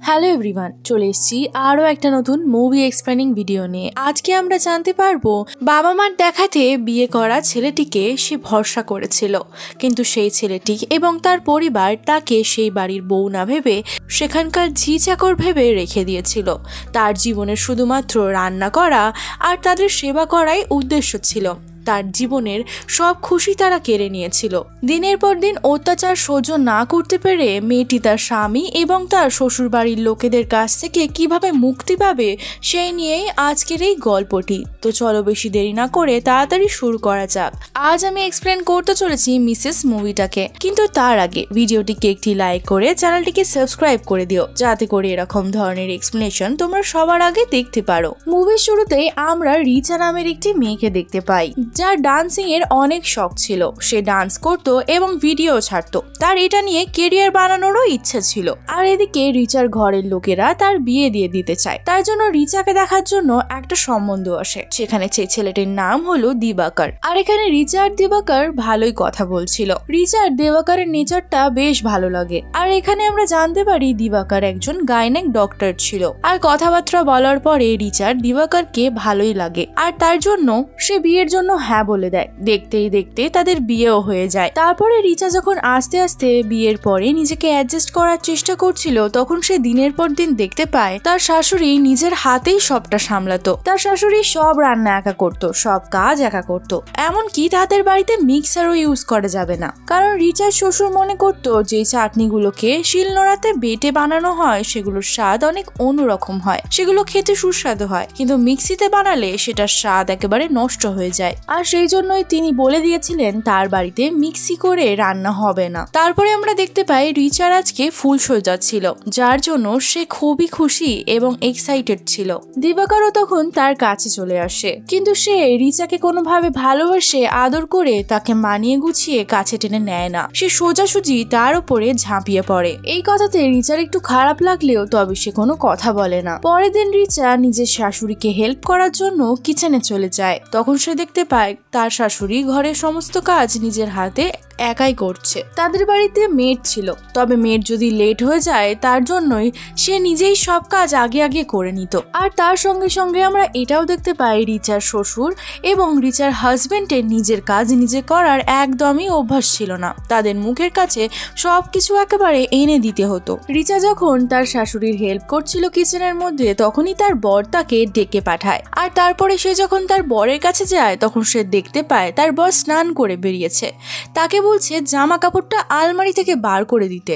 Hello everyone, চলে এসেছি আরও একটা নতুন মুভি এক্সপ্লেনিং ভিডিও নিয়ে। আজকে আমরা জানতে পারবো বাবা মার দেখাতে বিয়ে করা ছেলেটিকে সে ভরসা করেছিল, কিন্তু সেই ছেলেটি এবং তার পরিবার তাকে সেই বাড়ির বউ না ভেবে সেখানকার ঝি চাকর ভেবে রেখে দিয়েছিল। তার জীবনের শুধুমাত্র রান্না করা আর তাদের সেবা করাই উদ্দেশ্য ছিল। তার জীবনের সব খুশি তারা কেড়ে নিয়েছিল। দিনের পর দিন অত্যাচার সহ্য না করতে পেরে মেয়েটি তার স্বামী এবং তার শ্বশুর বাড়ির লোকেদের কাছ থেকে কিভাবে মুক্তি পাবে সেই নিয়েই আজকের এই গল্পটি। তো চলো বেশি দেরি না করে তাড়াতাড়ি শুরু করা যাক। আজ আমি এক্সপ্লেন করতে চলেছি মিসেস মুভিটাকে, কিন্তু তার আগে ভিডিওটিকে একটি লাইক করে চ্যানেলটিকে সাবস্ক্রাইব করে দিও, যাতে করে এরকম ধরনের এক্সপ্লেনেশন তোমরা সবার আগে দেখতে পারো। মুভির শুরুতেই আমরা রিচা নামের একটি মেয়েকে দেখতে পাই, যার ডান্সিং এর অনেক শখ ছিল। সে ডান্স করত এবং ভিডিও ছাড়তো। তার এটা নিয়ে কেরিয়ার বানানোরও ইচ্ছে ছিল। আর এদিকে রিচার ঘরের লোকেরা তার বিয়ে দিয়ে দিতে চায়। তার জন্য রিচাকে দেখার জন্য একটা সম্বন্ধ আসে। সেখানে সেই ছেলেটির নাম হলো দিবাকর। আর এখানে রিচা আর দিবাকর ভালোই কথা বলছিল। রিচার দিবাকরের নেচারটা বেশ ভালো লাগে। আর এখানে আমরা জানতে পারি দিবাকর একজন গাইনেক ডক্টর ছিল। আর কথাবার্তা বলার পরে রিচার দিবাকরকে ভালোই লাগে, আর তার জন্য সে বিয়ের জন্য হ্যাঁ বলে দেয়। দেখতেই দেখতে তাদের বিয়েও হয়ে যায়। তারপরে রিচা যখন আস্তে আস্তে বিয়ের পরে নিজেকে অ্যাডজাস্ট করার চেষ্টা করছিল, তখন সে দিনের পর দিন দেখতে পায় তার শাশুড়ি নিজের হাতেই সবটা সামলাতো। তার শাশুড়ি সব রান্না একা করতো, সব কাজ একা করতো। এমনকি তাদের বাড়িতে মিক্সারও ইউজ করা যাবে না, কারণ রিচার শ্বশুর মনে করতো যে চাটনিগুলোকে শিলনোড়াতে বেটে বানানো হয় সেগুলোর স্বাদ অনেক অন্যরকম হয়, সেগুলো খেতে সুস্বাদু হয়, কিন্তু মিক্সিতে বানালে সেটার স্বাদ একেবারে নষ্ট হয়ে যায়। আর সেই জন্যই তিনি বলে দিয়েছিলেন তার বাড়িতে মিক্সি করে রান্না হবে না। তারপরে আমরা দেখতে পাই রিচার আজকে ফুল সজ্জাচ্ছিল, যার জন্য সে খুবই খুশি এবং এক্সাইটেড ছিল। দিবাকরও তখন তার কাছে চলে আসে, কিন্তু সে রিচাকে কোনোভাবে ভালোবাসে আদর করে তাকে মানিয়ে গুছিয়ে কাছে টেনে নেয় না। সে সোজাসুজি তার উপরে ঝাঁপিয়ে পড়ে। এই কথাতে রিচার একটু খারাপ লাগলেও তবে সে কোনো কথা বলে না। পরের দিন রিচা নিজের শাশুড়িকে হেল্প করার জন্য কিচেনে চলে যায়। তখন সে দেখতে পায় তার শাশুড়ি ঘরের সমস্ত কাজ নিজের হাতে একাই করছে। তাদের বাড়িতে মেড ছিল, তবে মেড যদি লেট হয়ে যায় তার জন্যই সে নিজেই সব কাজ আগে আগে করে নিত। আর তার সঙ্গে সঙ্গে আমরা এটাও দেখতে পাই রিচার শ্বশুর এবং রিচার হাজবেন্ডের নিজের কাজ নিজে করার একদমই অভ্যাস ছিল না। তাদের মুখের কাছে সবকিছু একেবারে এনে দিতে হতো। রিচা যখন তার শাশুড়ির হেল্প করছিল কিচেনের মধ্যে, তখনই তার বর তাকে ডেকে পাঠায়। আর তারপরে সে যখন তার বরের কাছে যায়, তখন সে দেখতে পায় তার বর স্নান করে বেরিয়েছে। তাকে বলছে জামা কাপড়টা আলমারি থেকে বার করে দিতে।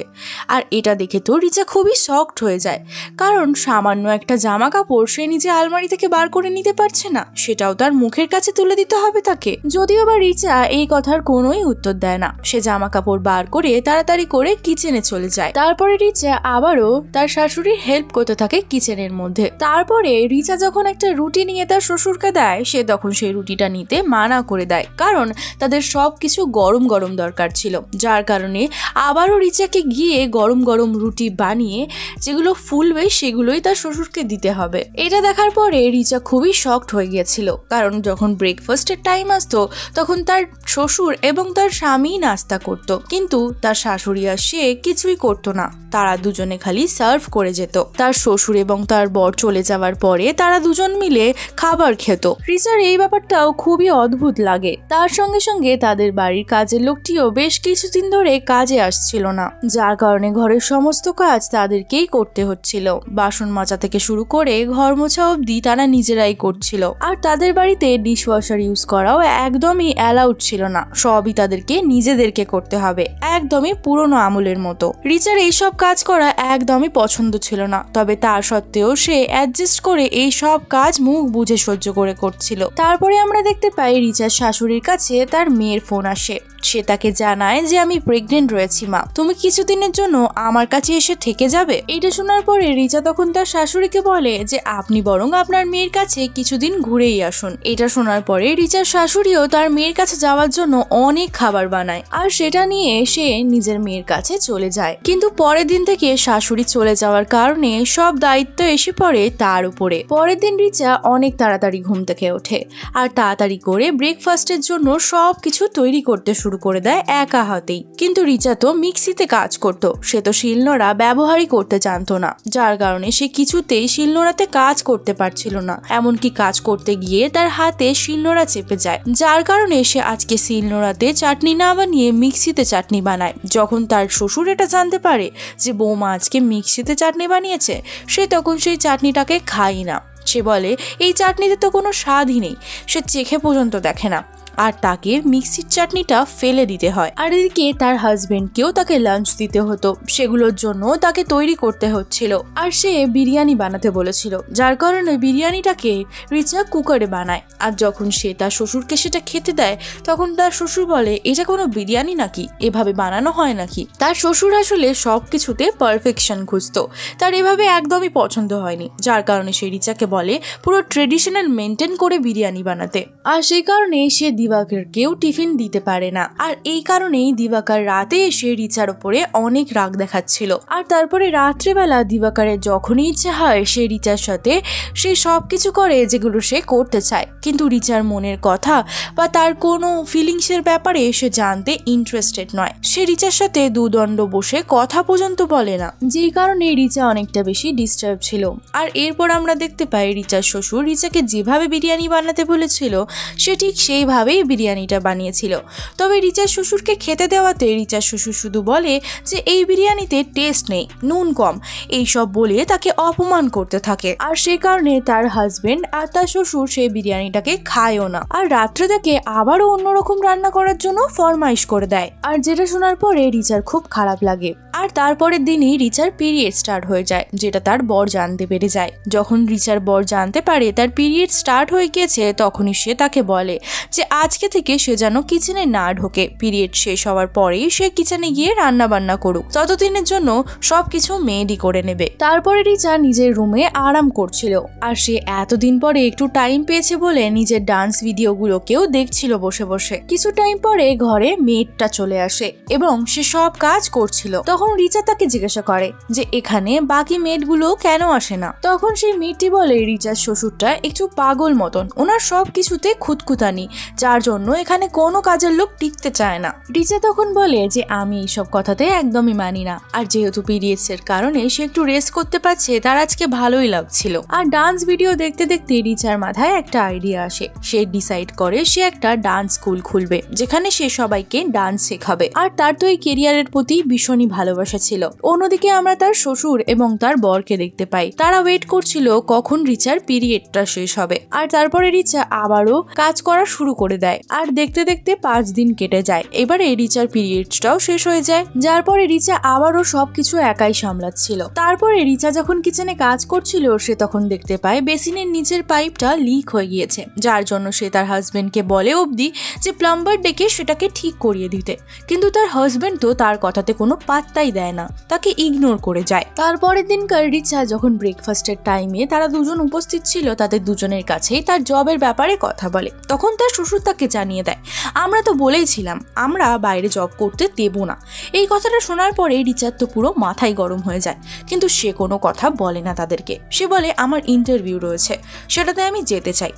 আর এটা দেখে তো রিচা খুবই শকড হয়ে যায়, কারণ সামান্য একটা জামা কাপড় সে নিজে আলমারি থেকে বার করে নিতে পারছে না, সেটাও তার মুখের কাছে তুলে দিতে হবে তাকে। যদিও বা রিচা এই কথার কোনোই উত্তর দেয় না। সে জামা কাপড় বার করে তাড়াতাড়ি করে কিচেনে চলে যায়। তারপরে রিচা আবারও তার শাশুড়ির হেল্প করতে থাকে কিচেনের মধ্যে। তারপরে রিচা যখন একটা রুটি নিয়ে তার শ্বশুরকে দেয়, সে তখন সেই রুটিটা নিতে মানা করে দেয়, কারণ তাদের সবকিছু গরম গরম দরকার ছিল। যার কারণে আবারও রিচাকে গিয়ে গরম গরম রুটি বানিয়ে যেগুলো ফুলবে সেগুলোই তার শ্বশুরকে দিতে হবে। এটা দেখার পরে রিচা খুবই শকড হয়ে গিয়েছিল, কারণ যখন ব্রেকফাস্টের টাইম আসতো তখন তার শ্বশুর এবং তার স্বামী নাস্তা করত, কিন্তু তার শাশুড়ি আর সে কিছুই করতো না। তারা দুজনে খালি সার্ভ করে যেত। তার শ্বশুর এবং তার বর চলে যাওয়ার পরে তারা দুজন মিলে খাবার খেত। রিচার এই ব্যাপারটাও খুবই অদ্ভুত লাগে। তার সঙ্গে সঙ্গে তাদের বাড়ির কাজের লোকটিও বেশ কিছুদিন ধরে কাজে আসছিল না, যার কারণে ঘরের সমস্ত কাজ তাদেরকেই করতে হচ্ছিল। বাসন মাজা থেকে শুরু করে ঘর মোছা অবধি তারা নিজেরাই করছিল। আর তাদের বাড়িতে ডিশওয়াশার ইউজ করাও একদমই অ্যালাউড ছিল না, সবই তাদেরকে নিজেদেরকে করতে হবে, একদমই পুরনো আমলের মতো। রিচার এইসব কাজ করা একদমই পছন্দ ছিল না, তবে তার সত্ত্বেও সে অ্যাডজাস্ট করে এই সব কাজ মুখ বুঝে সহ্য করে করছিল। তারপরে আমরা দেখতে পাই রিচার শাশুড়ির কাছে তার মেয়ের ফোন আসে। সে তাকে জানায় যে আমি প্রেগনেন্ট রয়েছি মা, তুমি কিছুদিনের জন্য আমার কাছে এসে থেকে যাবে। এটা শোনার পরে রিচা তখন তার শাশুড়িকে বলে যে আপনি বরং আপনার মেয়ের কাছে কিছুদিন ঘুরেই আসুন। এটা শোনার পরে রিচার শাশুড়িও তার মেয়ের কাছে যাওয়ার জন্য অনেক খাবার বানায়, আর সেটা নিয়ে সে নিজের মেয়ের কাছে চলে যায়। কিন্তু পরের দিন থেকে শাশুড়ি চলে যাওয়ার কারণে সব দায়িত্ব এসে পড়ে তার উপরে। পরের দিন রিচা অনেক তাড়াতাড়ি ঘুম থেকে ওঠে আর তাড়াতাড়ি করে ব্রেকফাস্টের জন্য সবকিছু তৈরি করতে শুরু শুরু করে দেয় একা হাতেই। কিন্তু রিচা তো মিক্সিতে কাজ করত, সে তো শিলনোড়া ব্যবহারই করতে জানতো না, যার কারণে সে কিছুতেই শিলনোড়াতে কাজ করতে পারছিল না। এমনকি কাজ করতে গিয়ে তার হাতে শিলনোড়া চেপে যায়, যার কারণে সে আজকে শিলনোড়াতে চাটনি না বানিয়ে মিক্সিতে চাটনি বানায়। যখন তার শ্বশুর এটা জানতে পারে যে বৌমা আজকে মিক্সিতে চাটনি বানিয়েছে, সে তখন সেই চাটনিটাকে খায় না। সে বলে এই চাটনিতে তো কোনো স্বাদই নেই, সে চেখে পর্যন্ত দেখে না, আর তাকে মিক্সির চাটনিটা ফেলে দিতে হয়। আর এদিকে তার হাজবেন্ডকেও তাকে লাঞ্চ দিতে হতো, সেগুলোর জন্য তাকে তৈরি করতে হচ্ছিল। আর সে বিরিয়ানি বানাতে বলেছিল, যার কারণে বিরিয়ানিটাকে রিচা কুকারে বানায়। আর যখন সে তার শ্বশুরকে সেটা খেতে দেয়, তখন তার শ্বশুর বলে এটা কোনো বিরিয়ানি নাকি, এভাবে বানানো হয় নাকি। তার শ্বশুর আসলে সবকিছুতে পারফেকশন খুঁজতো, তার এভাবে একদমই পছন্দ হয়নি, যার কারণে সে রিচাকে বলে পুরো ট্রেডিশনাল মেনটেন করে বিরিয়ানি বানাতে। আর সেই কারণে সে দিবাকরকেও টিফিন দিতে পারে না। আর এই কারণেই দিবাকর রাতে এসে রিচার ওপরে অনেক রাগ দেখাচ্ছিল। আর তারপরে রাত্রেবেলা দিবাকরের যখনই ইচ্ছে হয় সে রিচার সাথে সে সবকিছু করে যেগুলো সে করতে চায়, কিন্তু রিচার মনের কথা বা তার কোনো ফিলিংসের ব্যাপারে সে জানতে ইন্টারেস্টেড নয়। সে রিচার সাথে দুদণ্ড বসে কথা পর্যন্ত বলে না, যেই কারণে রিচা অনেকটা বেশি ডিস্টার্ব ছিল। আর এরপর আমরা দেখতে পাই রিচার শ্বশুর রিচাকে যেভাবে বিরিয়ানি বানাতে বলেছিল সে ঠিক সেইভাবেই বিরিয়ানিটা বানিয়েছিল। তবে রিচার শ্বশুরকে খেতে দেওয়াতে রিচার শ্বশুর শুধু বলে যে এই বিরিয়ানিতে টেস্ট নেই, নুন কম, এইসব বলে তাকে অপমান করতে থাকে। আর সে কারণে তার হাজবেন্ড আর তার শ্বশুর সেই বিরিয়ানিটাকে খায়ও না। আর রাত্রে তাকে আবারও অন্যরকম রান্না করার জন্য ফরমাইশ করে দেয়। আর যেটা শোনার পরে রিচার খুব খারাপ লাগে। আর তারপরের দিনই রিচার পিরিয়ড স্টার্ট হয়ে যায়, যেটা তার বর জানতে পেরে যায়। যখন রিচার বর জানতে পারে তার পিরিয়ড স্টার্ট হয়ে গিয়েছে, তখনই সে তাকে বলে যে আজকে থেকে সে যেন কিচেনে না ঢোকে, পিরিয়ড শেষ হওয়ার পরেই সে কিচেনে গিয়ে রান্না বান্না করুক, ততদিনের জন্য সবকিছু মেয়েডি করে নেবে। তারপরে রিচা নিজের রুমে আরাম করছিল, আর সে এতদিন পরে একটু টাইম পেয়েছে বলে নিজের ডান্স ভিডিওগুলোকেও দেখছিল বসে বসে। কিছু টাইম পরে ঘরে মেয়েটা চলে আসে এবং সে সব কাজ করছিল। তখন রিচা তাকে জিজ্ঞাসা করে যে এখানে বাকি মেয়েগুলো কেন আসে না। তখন সেই মেয়েটি বলে রিচার শ্বশুরটা একটু পাগল মতন, ওনার সব কিছুতে খুঁতখুঁতানি, যার জন্য এখানে কোনো কাজের লোক টিকতে চায় না। রিচা তখন বলে যে আমি এইসব কথাতে একদমই মানি না, আর যেহেতু পিরিয়ডস এর কারণে সে একটু রেস্ট করতে পারছে, তার আজকে ভালোই লাগছিল। আর ডান্স ভিডিও দেখতে দেখতে রিচার মাথায় একটা আইডিয়া আসে। সে ডিসাইড করে সে একটা ডান্স স্কুল খুলবে, যেখানে সে সবাইকে ডান্স শেখাবে। আর তার তো এই কেরিয়ারের প্রতি ভীষণই ভালোবাসা ছিল। অন্যদিকে আমরা তার শ্বশুর এবং তার বরকে দেখতে পাই, তারা ওয়েট করছিল কখন রিচার পিরিয়ডটা শেষ হবে। আর তারপরে রিচা আবারও কাজ করা শুরু করে দেয়। আর দেখতে দেখতে 5 দিন কেটে যায়। এবারে রিচার পিরিয়ডসটাও শেষ হয়ে যায়, যার পরে রিচা আবারও সবকিছু একাই সামলাচ্ছিল। তারপরে রিচা যখন কিচেনে কাজ করছিল, সে তখন দেখতে পায় বেসিনের নিচের পাইপটা লিক হয়ে গিয়েছে, যার জন্য সে তার হাজবেন্ডকে বলে অবধি যে প্লাম্বার ডেকে সেটাকে ঠিক করিয়ে দিতে, কিন্তু তার হাজবেন্ড তো তার কথাতে কোনো পাত্তাই দেয় না, তাকে ইগনোর করে যায়। তারপরের দিনকার রিচা যখন ব্রেকফাস্টের টাইমে তারা দুজন উপস্থিত ছিল, তাদের দুজনের কাছেই তার জবের ব্যাপারে কথা বলে। তখন তার শ্বশুর তাকে জানিয়ে দেয় আমরা তো বলেইছিলাম আমরা বাইরে জব করতে দেব না। এই কথাটা শোনার পরে রিচার তো পুরো মাথায় গরম হয়ে যায়, কিন্তু সে কোনো কথা বলে না তাদেরকে। সে বলে আমার ইন্টারভিউ রয়েছে, সেটাতে আমি যেতে চাই।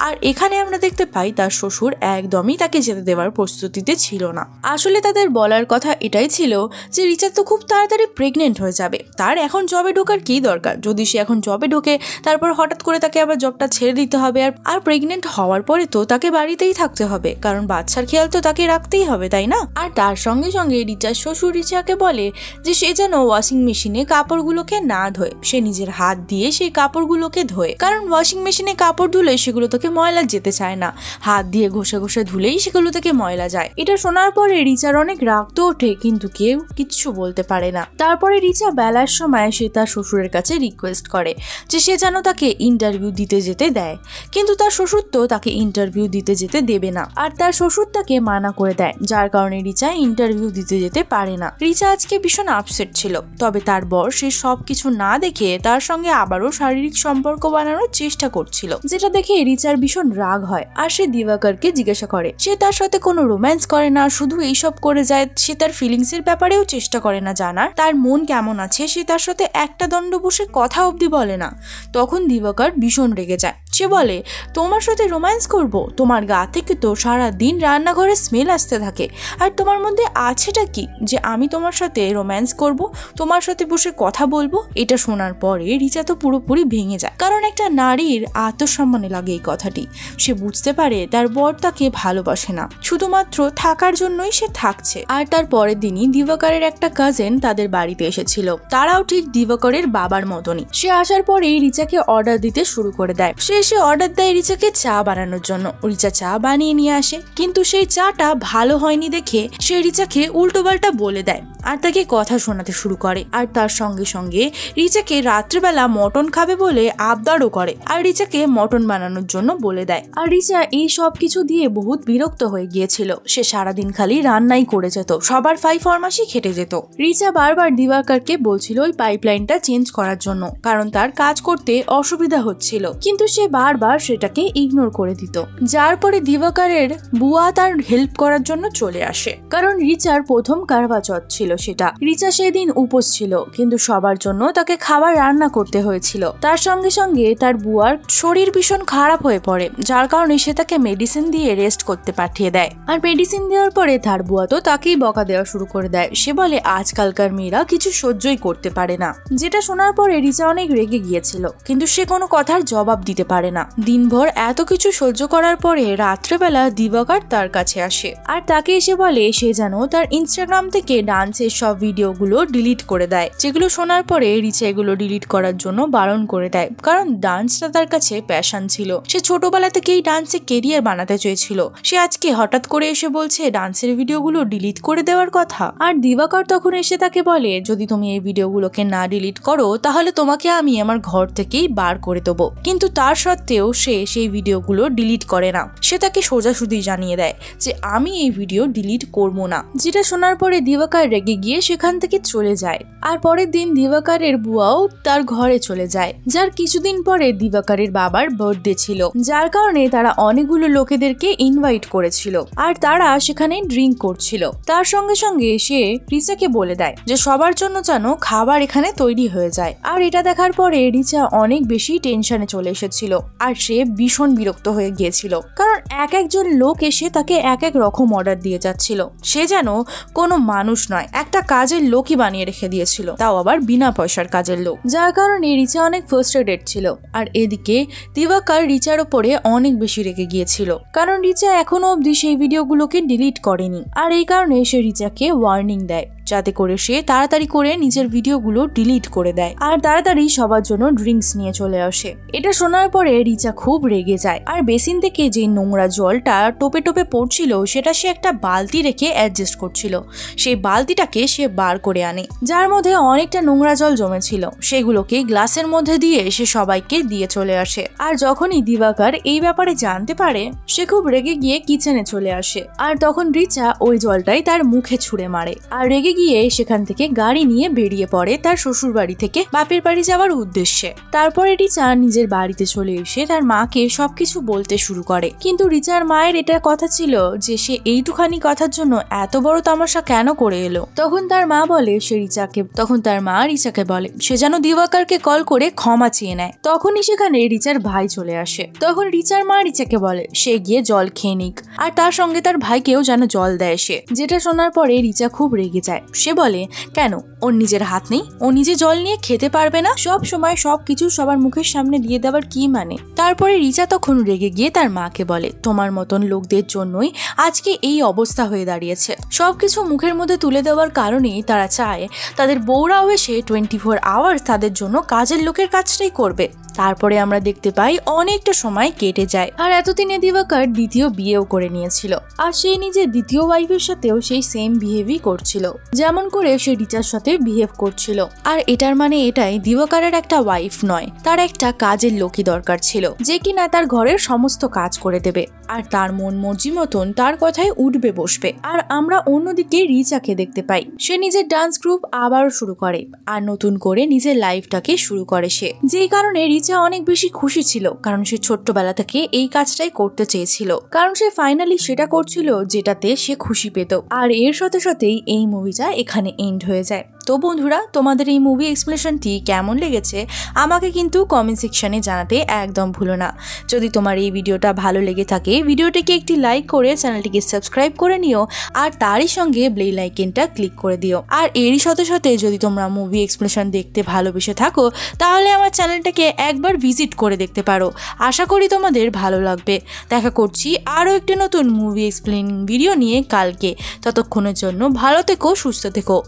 আর এখানে আমরা দেখতে পাই তার শ্বশুর একদমই তাকে যেতে দেওয়ার প্রস্তুতিতে ছিল না। আসলে তাদের বলার কথা এটাই ছিল যে রিচা তো খুব তাড়াতাড়ি প্রেগনেন্ট হয়ে যাবে, তার এখন জবে ঢোকার কি দরকার। যদি সে এখন জবে ঢোকে, তারপর হঠাৎ করে তাকে আবার জবটা ছেড়ে দিতে হবে, আর প্রেগনেন্ট হওয়ার পরে তো তাকে বাড়িতেই থাকতে হবে, কারণ বাচ্চার খেয়াল তো তাকে রাখতেই হবে, তাই না। আর তার সঙ্গে সঙ্গে রিচার শ্বশুর রিচাকে বলে যে সে যেন ওয়াশিং মেশিনে কাপড়গুলোকে না ধোয়, সে নিজের হাত দিয়ে সেই কাপড়গুলোকে ধোয়, কারণ ওয়াশিং মেশিনে কাপড় ধুলে সেগুলো থেকে ময়লা যেতে চায় না, হাত দিয়ে ঘষে ঘষে ধুলেই সেগুলো থেকে ময়লা যায়। এটা শোনার পরে রিচার অনেক রাগ তো ওঠে, কিন্তু কেউ কিচ্ছু বলতে পারে না। তারপরে রিচা বেলার সময় সে তার শ্বশুরের কাছে রিকোয়েস্ট করে যে সে যেন তাকে ইন্টারভিউ দিতে যেতে দেয়, কিন্তু তার শ্বশুর তো তাকে ইন্টারভিউ দিতে যেতে দেবে না, আর তার শ্বশুর তাকে মানা করে দেয়, যার কারণে রিচা ইন্টারভিউ দিতে যেতে পারে না। রিচা আজকে ভীষণ আপসেট ছিল, তবে তার বর সে সবকিছু না দেখে তার সঙ্গে আবারও শারীরিক সম্পর্ক বানানোর চেষ্টা করছিল, যেটা দেখে রিচার ভীষণ রাগ হয়। আর সে দিবাকরকে জিজ্ঞাসা করে সে তার সাথে কোনো রোম্যান্স করে না, শুধু এইসব করে যায়, সে তার ফিলিংস এর ব্যাপারেও চেষ্টা করে না জানার, তার মন কেমন আছে সে তার সাথে একটা দণ্ড বসে কথা অবধি বলে না। তখন দিবাকর ভীষণ রেগে যায় সে বলে, তোমার সাথে রোম্যান্স করব? তোমার গা থেকে তো সারা দিন রান্নাঘরে স্মেল আসতে থাকে, আর তোমার মধ্যে আছেটা কি যে আমি তোমার সাথে রোম্যান্স করব, তোমার সাথে বসে কথা বলবো? এটা শোনার পরে রিচা তো পুরোপুরি ভেঙে যায়, কারণ একটা নারীর আত্মসম্মানে লাগে এই কথাটি। সে বুঝতে পারে তার বর তাকে ভালোবাসে না, শুধুমাত্র থাকার জন্যই সে থাকছে। আর তার পরের দিনই দিবাকরের একটা কাজিন তাদের বাড়িতে এসেছিল। তারাও ঠিক দিবাকরের বাবার মতনই। সে আসার পরেই রিচাকে অর্ডার দিতে শুরু করে দেয়। সে এসে অর্ডার দেয় রিচাকে চা বানানোর জন্য। রিচা চা বানিয়ে নিয়ে আসে, কিন্তু সেই চাটা ভালো হয়নি দেখে সে রিচাকে উল্টোপাল্টা বলে দেয় আর তাকে কথা শোনাতে শুরু করে। আর তার সঙ্গে সঙ্গে রিচাকে রাত্রেবেলা মটন খাবে বলে আবদারও করে, আর রিচাকে মটন বানানোর জন্য বলে দেয়। আর রিচা এই সব কিছু দিয়ে বহুত বিরক্ত হয়ে গিয়েছিল। সে সারাদিন খালি রান্নাই করে যেত, সবার ফাই ফরমাসি খেটে যেত। রিচা বারবার দিবাকরকে বলছিল ওই পাইপলাইনটা চেঞ্জ করার জন্য, কারণ তার কাজ করতে অসুবিধা হচ্ছিল, কিন্তু সে বারবার সেটাকে ইগনোর করে দিত। যার পরে দিবাকরের বুয়া তার হেল্প করার জন্য চলে আসে, কারণ রিচার প্রথম কারবা চৌথ ছিল সেটা। রিচা সেদিন উপোস ছিল, কিন্তু সবার জন্য তাকে খাবার রান্না করতে হয়েছিল। তার সঙ্গে সঙ্গে তার বুয়ার শরীর ভীষণ খারাপ হয়ে পড়ে, যার কারণে সে তাকে মেডিসিন দিয়ে রেস্ট করতে পাঠিয়ে দেয়। আর মেডিসিন দেওয়ার পরে তার বুয়া তো তাকেই বকা দেওয়া শুরু করে দেয়। সে বলে আজকালকার মেয়েরা কিছু সহ্যই করতে পারে না, যেটা শোনার পরে রিচা অনেক রেগে গিয়েছিল, কিন্তু সে কোনো কথার জবাব দিতে পারে না। দিনভর এত কিছু সহ্য করার পরে রাত্রেবেলা দিবাকর তার কাছে আসে আর তাকে এসে বলে সে যেন তার ইনস্টাগ্রাম থেকে ডান্সের সব ভিডিওগুলো ডিলিট করে দেয়, যেগুলো শোনার পরে রিচা এগুলো ডিলিট করার জন্য বারণ করে দেয়, কারণ ডান্সটা তার কাছে প্যাশন ছিল। সে ছোটবেলা থেকেই ডান্সে কেরিয়ার বানাতে চেয়েছিল। সে আজকে হঠাৎ করে এসে বলছে ডান্সের ভিডিওগুলো ডিলিট করে দেওয়ার কথা। আর দিবাকর তখন এসে তাকে বলে, যদি তুমি এই ভিডিওগুলোকে না ডিলিট করো তাহলে তোমাকে আমি আমার ঘর থেকেই বার করে দেবো। কিন্তু তার সত্ত্বেও সে সেই ভিডিওগুলো ডিলিট করে না। সে তাকে সোজাসুজি জানিয়ে দেয় যে আমি এই ভিডিও ডিলিট করবো না, যেটা শোনার পরে দিবাকর রেগে গিয়ে সেখান থেকে চলে যায়। আর পরের দিন দিবাকরের বুয়াও তার ঘরে চলে যায়। যার কিছুদিন পরে দিবাকরের বাবার বার্থডে ছিল, যার কারণে তারা অনেকগুলো লোকেদেরকে ইনভাইট করেছিল আর তারা সেখানে ড্রিঙ্ক করছিল। তার সঙ্গে সঙ্গে সে রিচাকে বলে দেয় যে সবার জন্য যেন খাবার এখানে তৈরি হয়ে যায়। আর এটা দেখার পরে রিচা অনেক বেশি টেনশনে চলে এসেছিল আর সে ভীষণ বিরক্ত হয়ে গিয়েছিল, কারণ এক একজন লোক এসে তাকে এক এক রকম অর্ডার দিয়ে যাচ্ছিল। সে যেন কোনো মানুষ নয়, একটা কাজের লোকই বানিয়ে রেখে দিয়েছিল, তাও আবার বিনা পয়সার কাজের লোক, যার কারণে রিচা অনেক ফ্রাস্ট্রেটেড ছিল। আর এদিকে দিবাকর রিচার ওপরে অনেক বেশি রেগে গিয়েছিল, কারণ রিচা এখনো অবধি সেই ভিডিওগুলোকে ডিলিট করেনি। আর এই কারণে সে রিচাকে ওয়ার্নিং দেয় যাতে করে সে তাড়াতাড়ি করে নিজের ভিডিওগুলো ডিলিট করে দেয় আর তাড়াতাড়ি সবার জন্য ড্রিঙ্কস নিয়ে চলে আসে। এটা শোনার পরে রিচা খুব রেগে যায় আর বেসিন থেকে যে নোংরা জলটা টোপে টোপে পড়ছিল সেটা সে একটা বালতি রেখে অ্যাডজাস্ট করছিল। সেই বালতিটাকে সে বার করে আনে, যার মধ্যে অনেকটা নোংরা জল জমেছিল। সেগুলোকে গ্লাসের মধ্যে দিয়ে সে সবাইকে দিয়ে চলে আসে। আর যখনই দিবাকর এই ব্যাপারে জানতে পারে সে খুব রেগে গিয়ে কিচেনে চলে আসে। আর তখন রিচা ওই জলটাই তার মুখে ছুঁড়ে মারে আর রেগে গিয়ে সেখান থেকে গাড়ি নিয়ে বেরিয়ে পড়ে তার শ্বশুর বাড়ি থেকে বাপের বাড়ি যাওয়ার উদ্দেশ্যে। তারপরে রিচা নিজের বাড়িতে চলে এসে তার মাকে সবকিছু বলতে শুরু করে, কিন্তু রিচার মায়ের এটা কথা ছিল যে সে এইটুখানি কথার জন্য এত বড় তামাশা কেন করে এলো। তখন তার মা রিচাকে বলে সে যেন দিবাকরকে কল করে ক্ষমা চেয়ে নেয়। তখনই সেখানে রিচার ভাই চলে আসে। তখন রিচার মা রিচাকে বলে সে গিয়ে জল খেয়ে নিক আর তার সঙ্গে তার ভাইকেও যেন জল দেয় সে। যেটা শোনার পরে রিচা খুব রেগে যায়। সে বলে কেন ওর নিজের হাত নেই, ও নিজে জল নিয়ে খেতে পারবে না? সব সময় সবকিছু সবার মুখের সামনে দিয়ে দেওয়ার কি মানে? তারপরে রিচা তখন রেগে গিয়ে তার মাকে বলে তোমার মতন লোকদের জন্যই আজকে এই অবস্থা হয়ে দাঁড়িয়েছে। সবকিছু মুখের মধ্যে তুলে দেওয়ার কারণেই তারা চায় তাদের বউরাও এসে 24 আওয়ার্স তাদের জন্য কাজের লোকের কাজটাই করবে। তারপরে আমরা দেখতে পাই অনেকটা সময় কেটে যায় আর এতদিনে দিবাকর দ্বিতীয় বিয়েও করে নিয়েছিল আর সে নিজের দ্বিতীয় ওয়াইফের সাথেও সেই সেম বিহেভই করছিল যেমন করে সে রিচার সাথে বিহেভ করছিল। আর এটার মানে এটাই দিবাকরের একটা ওয়াইফ নয়, তার একটা কাজের লোকই দরকার ছিল যে কিনা তার ঘরের সমস্ত কাজ করে দেবে আর তার মন মর্জি মতন তার কথায় উঠবে বসবে। আর আমরা অন্যদিকে রিচাকে দেখতে পাই সে নিজের ডান্স গ্রুপ আবারও শুরু করে আর নতুন করে নিজের লাইফটাকে শুরু করে সে, যেই কারণে রিচা অনেক বেশি খুশি ছিল, কারণ সে ছোট্টবেলা থেকে এই কাজটাই করতে চেয়েছিল, কারণ সে ফাইনালি সেটা করছিল যেটাতে সে খুশি পেত। আর এর সাথে সাথেই এই মুভিটা এখানে এন্ড হয়ে যায়। তো বন্ধুরা, তোমাদের এই মুভি এক্সপ্লেনেশনটি কেমন লেগেছে আমাকে কিন্তু কমেন্ট সেকশনে জানাতে একদম ভুলো না। যদি তোমার এই ভিডিওটা ভালো লেগে থাকে ভিডিওটিকে একটি লাইক করে চ্যানেলটিকে সাবস্ক্রাইব করে নিও, আর তারই সঙ্গে বেল আইকনটা ক্লিক করে দিও। আর এরই সাথে সাথে যদি তোমরা মুভি এক্সপ্লেনেশন দেখতে ভালোবেসে থাকো তাহলে আমার চ্যানেলটাকে একবার ভিজিট করে দেখতে পারো। আশা করি তোমাদের ভালো লাগবে। দেখা করছি আরও একটি নতুন মুভি এক্সপ্লেনিং ভিডিও নিয়ে কালকে। ততক্ষণের জন্য ভালো থেকো, সুস্থ থেকো।